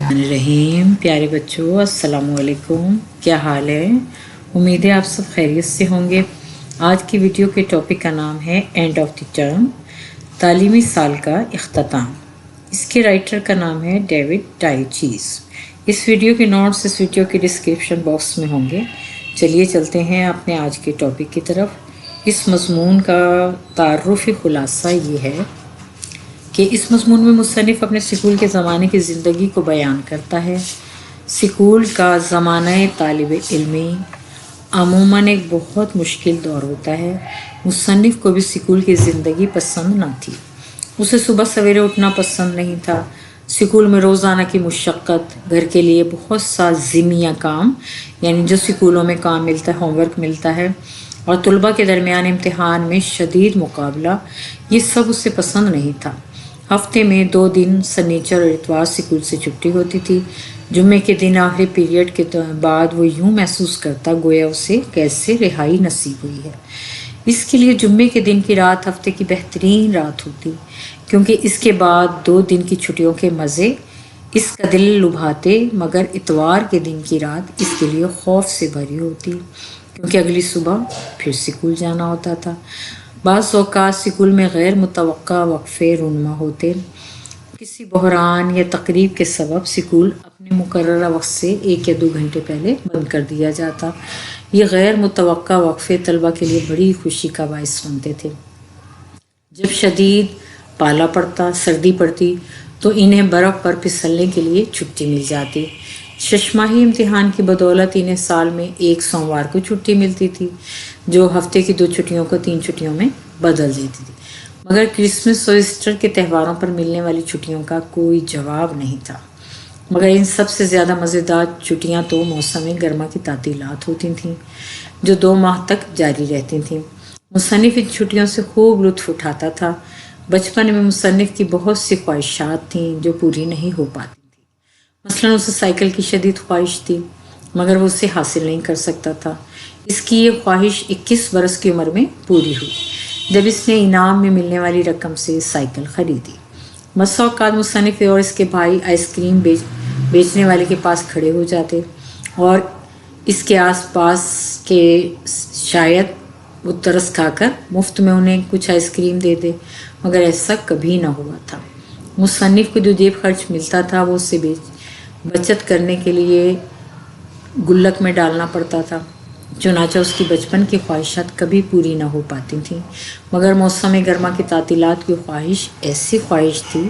रहीम। प्यारे बच्चों, अस्सलाम वालेकुम। क्या हाल है? उम्मीद है आप सब खैरियत से होंगे। आज की वीडियो के टॉपिक का नाम है एंड ऑफ द टर्म, तालीमी साल का इख्तिताम। इसके राइटर का नाम है डेविड डाइचीज़। इस वीडियो के नोट्स इस वीडियो के डिस्क्रिप्शन बॉक्स में होंगे। चलिए चलते हैं अपने आज के टॉपिक की तरफ। इस मज़मून का तारुफ़ी खुलासा ये है कि इस मज़मून में मुसन्निफ़ अपने स्कूल के ज़माने की ज़िंदगी को बयान करता है। स्कूल का ज़माना तालिब इल्मी अमूमन एक बहुत मुश्किल दौर होता है। मुसन्निफ़ को भी स्कूल की ज़िंदगी पसंद ना थी। उसे सुबह सवेरे उठना पसंद नहीं था। स्कूल में रोज़ाना की मुशक्क़त, घर के लिए बहुत सा ज़िम्मिया काम, यानी जो स्कूलों में काम मिलता है, होमवर्क मिलता है, और तलबा के दरमियान इम्तिहान में शदीद मुकाबला, ये सब उसे पसंद नहीं था। हफ्ते में 2 दिन सनीचर और इतवार स्कूल से छुट्टी होती थी। जुम्मे के दिन आखिरी पीरियड के बाद वो यूँ महसूस करता गोया उसे कैसे रिहाई नसीब हुई है। इसके लिए जुम्मे के दिन की रात हफ्ते की बेहतरीन रात होती, क्योंकि इसके बाद 2 दिन की छुट्टियों के मज़े इसका दिल लुभाते, मगर इतवार के दिन की रात इसके लिए खौफ से भरी होती, क्योंकि अगली सुबह फिर स्कूल जाना होता था। बाज़ औक़ात स्कूल में गैर मुतवक्का वक़फ़े रूनुमा होते। किसी बहरान या तकरीब के सबब स्कूल अपने मुकर्ररा वक्त से 1 या 2 घंटे पहले बंद कर दिया जाता। ये गैर मुतवक्का वक़फ़े तलबा के लिए बड़ी खुशी का बाइस बनते थे। जब शदीद पाला पड़ता, सर्दी पड़ती, तो इन्हें बर्फ़ पर फिसलने के लिए छुट्टी मिल जाती। शशमाही इम्तिहान की बदौलत इन्हें साल में 1 सोमवार को छुट्टी मिलती थी, जो हफ्ते की 2 छुट्टियों को 3 छुट्टियों में बदल देती थी। मगर क्रिसमस और ईस्टर के त्योहारों पर मिलने वाली छुट्टियों का कोई जवाब नहीं था। मगर इन सबसे ज़्यादा मज़ेदार छुट्टियां तो मौसम गर्मा की तातीलात होती थीं, जो 2 माह तक जारी रहती थीं। मुसन्निफ़ इन छुट्टियों से खूब लुत्फ़ उठाता था। बचपन में मुसन्निफ़ की बहुत सी ख्वाहिशात थीं जो पूरी नहीं हो पाती थी। मसलन उसे साइकिल की शदीद ख्वाहिश थी, मगर वो उसे हासिल नहीं कर सकता था। इसकी ये ख्वाहिश 21 बरस की उम्र में पूरी हुई, जब इसने इनाम में मिलने वाली रकम से साइकिल ख़रीदी। मसौक़ात मुसन्निफ़ और इसके भाई आइसक्रीम बेचने वाले के पास खड़े हो जाते और इसके आसपास के शायद वो तरस खाकर मुफ्त में उन्हें कुछ आइसक्रीम दे दे, मगर ऐसा कभी ना हुआ था। मुसन्निफ़ को जो जेब खर्च मिलता था वो उसे बचत करने के लिए गुल्लक में डालना पड़ता था। चुनाचा उसकी बचपन की ख्वाहिशात कभी पूरी ना हो पाती थीं, मगर मौसम गर्मा की तातीलात की ख्वाहिश ऐसी ख्वाहिश थी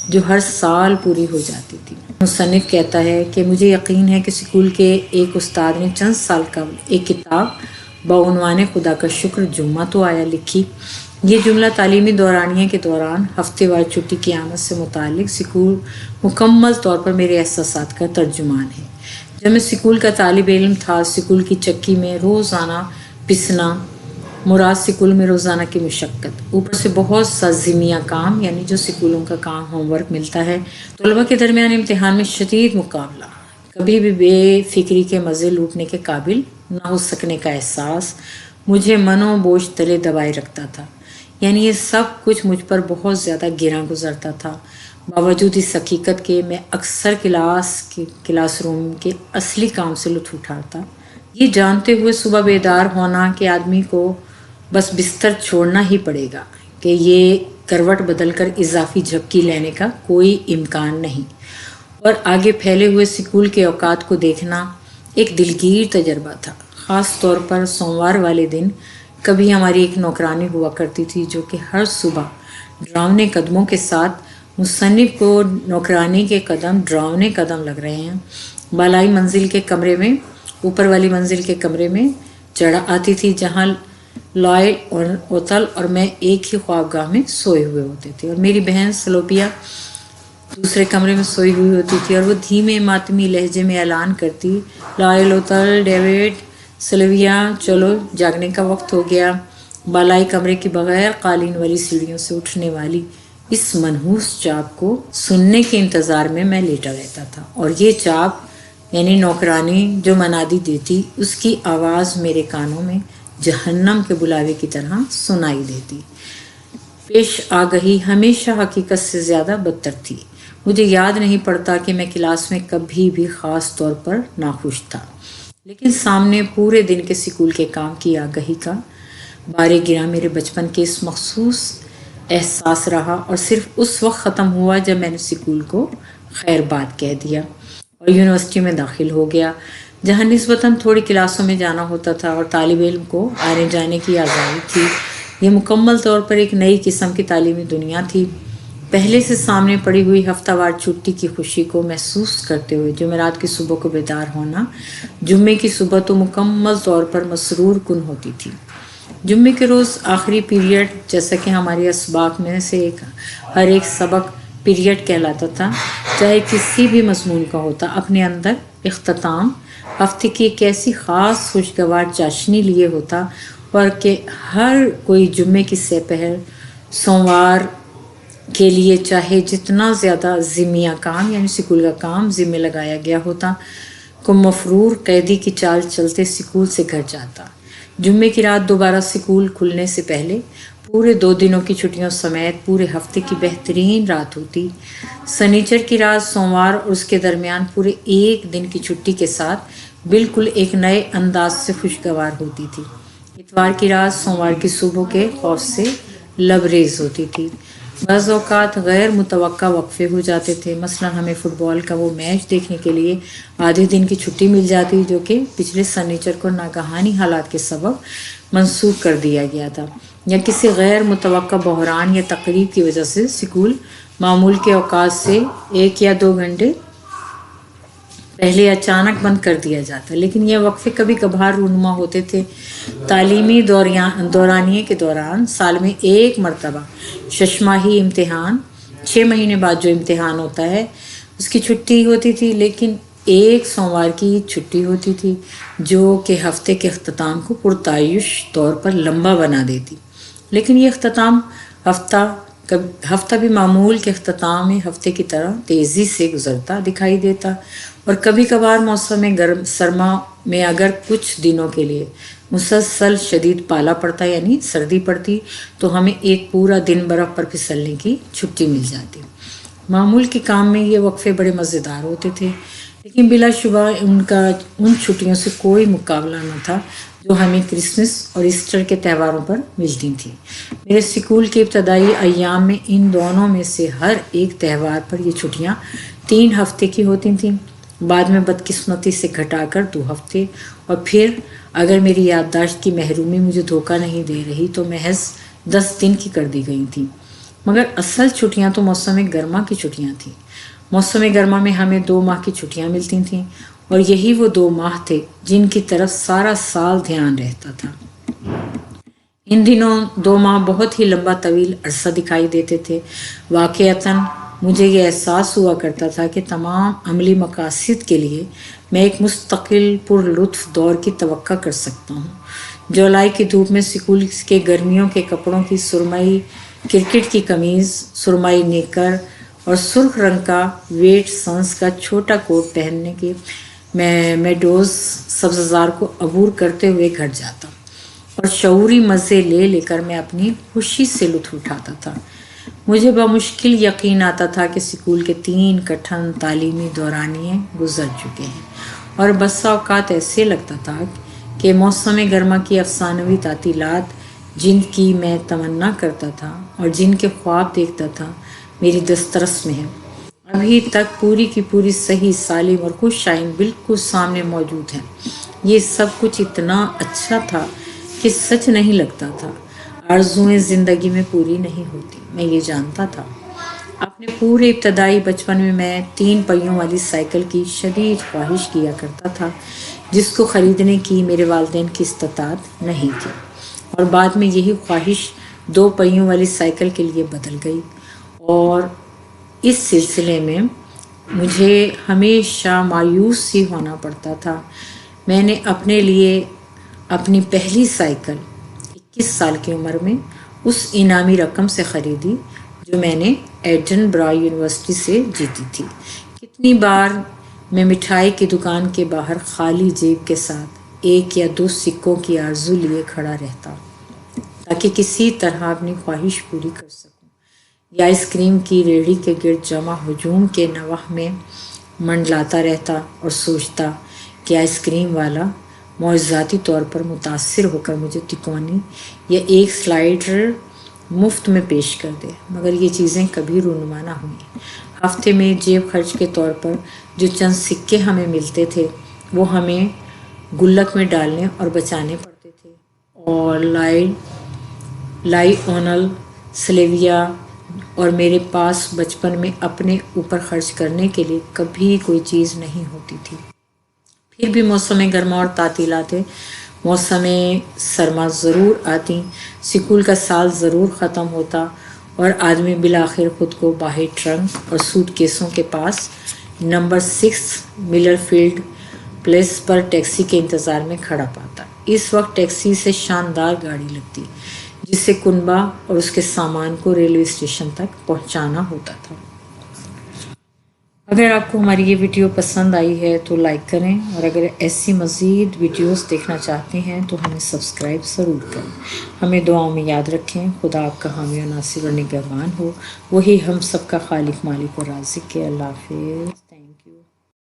जो हर साल पूरी हो जाती थी। मुसन्निफ़ कहता है कि मुझे यकीन है कि स्कूल के एक उस्ताद ने चंद साल कबल एक किताब बउनवाने खुदा का शुक्र जुम्मा तो आया लिखी। ये जुमला तालीमी दौरानिया के दौरान हफ्तेवार छुट्टी की आमद से मुतालिक स्कूल मुकम्मल तौर पर मेरे एहसासात का तर्जुमान है। जब मैं स्कूल का तालिब इल्म था, स्कूल की चक्की में रोज़ाना पिसना मुराद स्कूल में रोज़ाना की मुशक्क़त, ऊपर से बहुत सा ज़िम्मिया काम, यानी जो स्कूलों का काम होमवर्क मिलता है, तलबा के दरमियान इम्तिहान में शदीद मुकाबला, कभी भी बेफिक्री के मज़े लूटने के काबिल ना हो सकने का एहसास मुझे मनो बोझ तले दबाए रखता था। यानी ये सब कुछ मुझ पर बहुत ज़्यादा गिरा गुजरता था। बावजूद इस हकीकत के मैं अक्सर क्लासरूम के असली काम से लुत्फ़ उठाता, ये जानते हुए सुबह बेदार होना कि आदमी को बस बिस्तर छोड़ना ही पड़ेगा, कि ये करवट बदलकर इजाफी झपकी लेने का कोई इम्कान नहीं, और आगे फैले हुए स्कूल के औकात को देखना एक दिलगीर तजर्बा था। ख़ास तौर पर सोमवार वाले दिन कभी हमारी एक नौकरानी हुआ करती थी, जो कि हर सुबह डरावने कदमों के साथ, मुसन्निफ़ को नौकरानी के कदम डरावने कदम लग रहे हैं, बालाई मंजिल के कमरे में, ऊपर वाली मंजिल के कमरे में चढ़ आती थी, जहाँ लॉयड और ओतल और मैं एक ही ख्वाबगाह में सोए हुए होते थे, और मेरी बहन सलोपिया दूसरे कमरे में सोई हुई होती थी, और वो धीमे मातमी लहजे में ऐलान करती, लॉयड, ओतल, डेविड, सलोपिया, चलो जागने का वक्त हो गया। बालाई कमरे की बग़ैर कालीन वाली सीढ़ियों से उठने वाली इस मनहूस चाप को सुनने के इंतज़ार में मैं लेटा रहता था, और ये चाप यानी नौकरानी जो मनादी देती, उसकी आवाज़ मेरे कानों में जहन्नम के बुलावे की तरह सुनाई देती। पेश आ गई हमेशा हकीकत से ज़्यादा बदतर थी। मुझे याद नहीं पड़ता कि मैं क्लास में कभी भी ख़ास तौर पर नाखुश था, लेकिन सामने पूरे दिन के स्कूल के काम की आगाही का बारे गिरा मेरे बचपन के इस मखसूस एहसास रहा, और सिर्फ उस वक्त ख़त्म हुआ जब मैंने स्कूल को खैर बात कह दिया और यूनिवर्सिटी में दाखिल हो गया, जहाँ निस्बतन थोड़ी क्लासों में जाना होता था और तालिब इल्म को आने जाने की आज़ादी थी। ये मुकम्मल तौर पर एक नई किस्म की तालीमी दुनिया थी। पहले से सामने पड़ी हुई हफ्तावार छुट्टी की खुशी को महसूस करते हुए जुमेरात की सुबह को बेदार होना, जुम्मे की सुबह तो मुकम्मल तौर पर मसरूर कुन होती थी। जुम्मे के रोज़ आखिरी पीरियड, जैसा कि हमारी असबाक में से हर एक सबक पीरियड कहलाता था, चाहे किसी भी मजमून का होता, अपने अंदर इख्तिताम हफ्ते की एक ऐसी ख़ास खुशगवार चाशनी लिए होता, और कि हर कोई जुम्मे की सपहर सोमवार के लिए चाहे जितना ज़्यादा ज़िम्मिया काम यानी स्कूल का काम ज़िम्मे लगाया गया होता, को मफरूर कैदी की चाल चलते स्कूल से घर जाता। जुम्मे की रात दोबारा स्कूल खुलने से पहले पूरे 2 दिनों की छुट्टियों समेत पूरे हफ्ते की बेहतरीन रात होती। शनिचर की रात सोमवार और उसके दरमियान पूरे 1 दिन की छुट्टी के साथ बिल्कुल एक नए अंदाज से खुशगवार होती थी। इतवार की रात सोमवार की सुबह के खौफ से लबरेज होती थी। बज़ औक़ात गैर मुतवक्का वक्फे हो जाते थे। मसलन हमें फ़ुटबॉल का वो मैच देखने के लिए आधे दिन की छुट्टी मिल जाती, जो कि पिछले शनिचर को नागहानी हालात के सबब मंसूख कर दिया गया था, या किसी गैर मुतवक्का बहरान या तकरीब की वजह से स्कूल मामूल के औकात से 1 या 2 घंटे पहले अचानक बंद कर दिया जाता। लेकिन यह वक्फे कभी कभार रूनुमा होते थे। तालीमी दौरानिए के दौरान साल में 1 मरतबा शशमाही इम्तिहान, 6 महीने बाद जो इम्तिहान होता है उसकी छुट्टी होती थी, लेकिन एक सोमवार की छुट्टी होती थी जो कि हफ्ते के अख्ताम को पुरतायुश तौर पर लंबा बना देती। लेकिन ये अख्ताम हफ्ता भी मामूल के अख्ताम में हफ्ते की तरह तेज़ी से गुजरता दिखाई देता, और कभी कभार मौसम गर्म सरमा में अगर कुछ दिनों के लिए मुसलसल शदीद पाला पड़ता यानी सर्दी पड़ती, तो हमें एक पूरा दिन बर्फ़ पर फिसलने की छुट्टी मिल जाती। मामूल के काम में ये वक्फे बड़े मज़ेदार होते थे, लेकिन बिलाशुबा उन छुट्टियों से कोई मुकाबला न था जो हमें क्रिसमस और ईस्टर के त्योहारों पर मिलती थी। मेरे स्कूल के इब्तदाई अय्याम में इन दोनों में से हर एक त्यौहार पर ये छुट्टियाँ 3 हफ्ते की होती थीं। बाद में बदकिस्मती से घटाकर 2 हफ्ते, और फिर अगर मेरी याददाश्त की महरूमी मुझे धोखा नहीं दे रही तो महज 10 दिन की कर दी गई थी। मगर असल छुट्टियाँ तो मौसम गर्मा की छुट्टियाँ थीं। मौसम गर्मा में हमें 2 माह की छुट्टियाँ मिलती थीं, और यही वो 2 माह थे जिनकी तरफ सारा साल ध्यान रहता था। इन दिनों 2 माह बहुत ही लंबा तवील अरसा दिखाई देते थे। वाक़अतन मुझे ये एहसास हुआ करता था कि तमाम अमली मकासद के लिए मैं एक मुस्तकिल पुरलुत्फ़ दौर की तवक्का कर सकता हूँ। जुलाई की धूप में स्कूल के गर्मियों के कपड़ों की सुरमई क्रिकेट की कमीज़, सुरमई नेकर और सुर्ख रंग का वेट सन्स का छोटा कोट पहनने के मैं मेडोज़ सब्ज़ार को अबूर करते हुए घर जाता, और शऊरी मज़े लेकर मैं अपनी खुशी से लुत्फ़ उठाता था। मुझे बमुश्किल यकीन आता था कि स्कूल के 3 कठिन तालीमी दौरानिए गुजर चुके हैं, और बसा औक़ात ऐसे लगता था कि मौसम गर्मा की अफसानवी तातीलात जिनकी मैं तमन्ना करता था और जिनके ख्वाब देखता था मेरी दस्तरस में है, अभी तक पूरी की पूरी सही सालिम और खुश आइन बिल्कुल सामने मौजूद हैं। ये सब कुछ इतना अच्छा था कि सच नहीं लगता था। आरज़ुएं ज़िंदगी में पूरी नहीं होती, मैं ये जानता था। अपने पूरे इब्तदाई बचपन में मैं 3 पहियों वाली साइकिल की शदीद ख्वाहिश किया करता था, जिसको ख़रीदने की मेरे वालिदैन की इस्तात नहीं थी, और बाद में यही ख्वाहिश 2 पहियों वाली साइकिल के लिए बदल गई। और इस सिलसिले में मुझे हमेशा मायूस ही होना पड़ता था। मैंने अपने लिए अपनी पहली साइकिल 21 साल की उम्र में उस इनामी रकम से ख़रीदी जो मैंने एडिनबरा यूनिवर्सिटी से जीती थी। कितनी बार मैं मिठाई की दुकान के बाहर खाली जेब के साथ 1 या 2 सिक्कों की आरज़ू लिए खड़ा रहता, ताकि किसी तरह अपनी ख्वाहिश पूरी कर सकूं। या आइसक्रीम की रेहड़ी के गिर्द जमा हुजूम के नवाह में मंडलाता रहता और सोचता कि आइसक्रीम वाला मौज़ाती तौर पर मुतासिर होकर मुझे तिकोनी या एक स्लाइडर मुफ्त में पेश कर दे, मगर ये चीज़ें कभी रूनुमा ना हुई। हफ्ते में जेब खर्च के तौर पर जो चंद सिक्के हमें मिलते थे वो हमें गुल्लक में डालने और बचाने पड़ते थे, और लाइओनल, स्लेविया और मेरे पास बचपन में अपने ऊपर खर्च करने के लिए कभी कोई चीज़ नहीं होती थी। फिर भी मौसम गर्मा और तातीलातें मौसम सरमा ज़रूर आती, स्कूल का साल ज़रूर ख़त्म होता और आदमी बिलाखिर ख़ुद को बाहर ट्रंक और सूटकेसों के पास नंबर 6 मिलर फील्ड प्लेस पर टैक्सी के इंतज़ार में खड़ा पाता। इस वक्त टैक्सी से शानदार गाड़ी लगती जिससे कुनबा और उसके सामान को रेलवे स्टेशन तक पहुंचाना होता था। अगर आपको हमारी ये वीडियो पसंद आई है तो लाइक करें, और अगर ऐसी मज़ीद वीडियोस देखना चाहते हैं तो हमें सब्सक्राइब ज़रूर करें। हमें दुआओं में याद रखें। खुदा आपका हामी और नासिर और निगहबान हो। वही हम सबका खालिक, मालिक और राज़िक है। अल्लाह हाफ़िज़।